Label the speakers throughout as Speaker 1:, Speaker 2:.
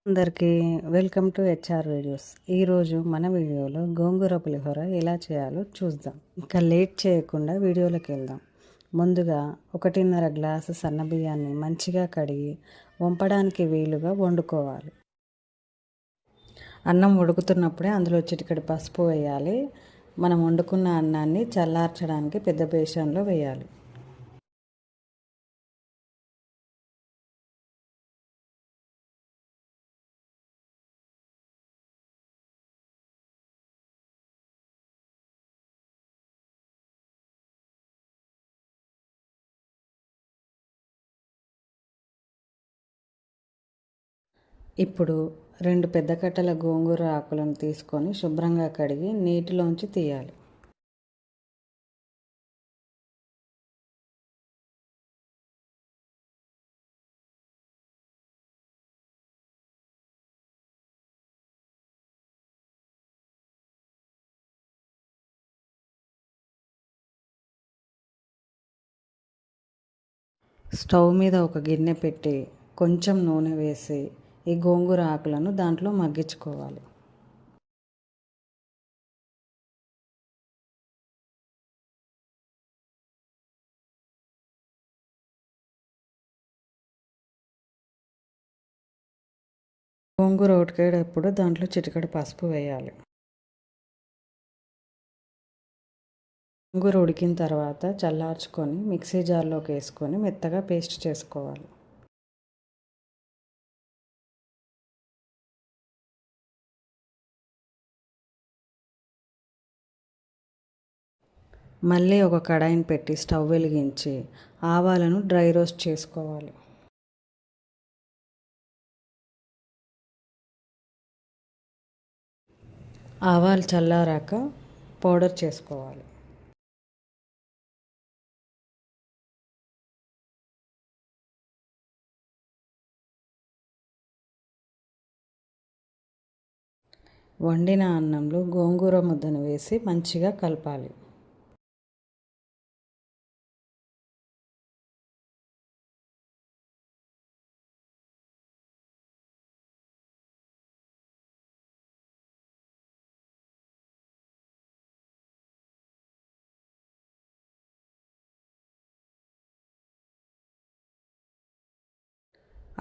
Speaker 1: అందరికీ welcome to HR videos. ఈరోజు మన వీడియోలో గోంగూర పులిహోర ఎలా చేయాలో చూద్దాం. ఇంకా లేట్ చేయకుండా వీడియోలోకి వెళ్దాం. ముందుగా 1.5 గ్లాసు సన్నబియ్యాన్ని మంచిగా కడిగి వంపడానికి వీలుగా వండుకోవాలి. అన్నం ఉడుకుతున్నప్పుడే అందులో చిటికెడు పసుపు వేయాలి. మనం వండుకున్న అన్నాన్ని చల్లార్చడానికి పెద్ద బేషన్లో వేయాలి. ఇప్పుడు 2 పెద్ద కట్టల గోంగూర ఆకులను తీసుకొని శుభ్రంగా కడిగి నీటిలోంచి తీయాలి. స్టవ్ మీద ఒక గిన్నె పెట్టి కొంచెం నూనె వేసి ఈ గోంగూర ఆకులను దాంట్లో మగ్గించుకోవాలి. గోంగూర ఉడికేటప్పుడు దాంట్లో చిటికెడు పసుపు వేయాలి. గోంగూర ఉడికిన తర్వాత చల్లార్చుకొని మిక్సీ జార్లోకి వేసుకొని మెత్తగా పేస్ట్ చేసుకోవాలి. మళ్ళీ ఒక కడాయిని పెట్టి స్టవ్ వెలిగించి ఆవాలను డ్రై రోస్ట్ చేసుకోవాలి. ఆవాలు చల్లారాక పౌడర్ చేసుకోవాలి. వండిన అన్నంలో గోంగూర ముద్దను వేసి మంచిగా కలపాలి.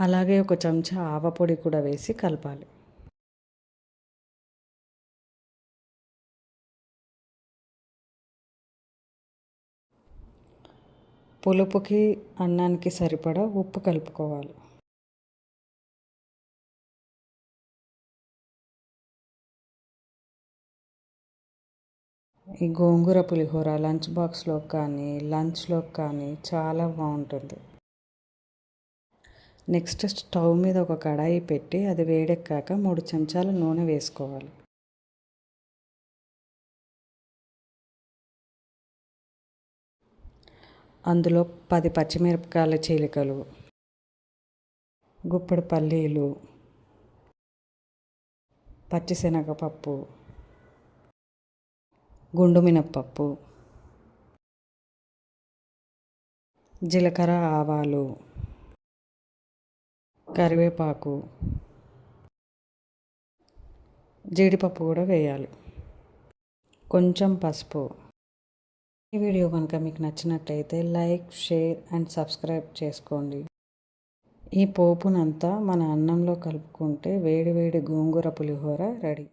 Speaker 1: అలాగే ఒక చెంచా ఆవపొడి కూడా వేసి కలపాలి. పులుపుకి అన్నానికి సరిపడా ఉప్పు కలుపుకోవాలి. ఈ గోంగూర పులిహోర లంచ్ బాక్స్లోకి కానీ లంచ్లోకి కానీ చాలా బాగుంటుంది. నెక్స్ట్ స్టవ్ మీద ఒక కడాయి పెట్టి అది వేడెక్కాక 3 చెంచాల నూనె వేసుకోవాలి. అందులో 10 పచ్చిమిరపకాయల చీలికలు, గుప్పెడు పల్లీలు, పచ్చిశనగపప్పు, గుండు మినప్పప్పు, జీలకర్ర, ఆవాలు, కరివేపాకు, జీడిపప్పు కూడా వేయాలి. కొంచెం పసుపు. ఈ వీడియో కనుక మీకు నచ్చినట్టయితే లైక్, షేర్ అండ్ సబ్స్క్రైబ్ చేసుకోండి. ఈ పోపునంతా మన అన్నంలో కలుపుకుంటే వేడి వేడి గోంగూర పులిహోర రెడీ.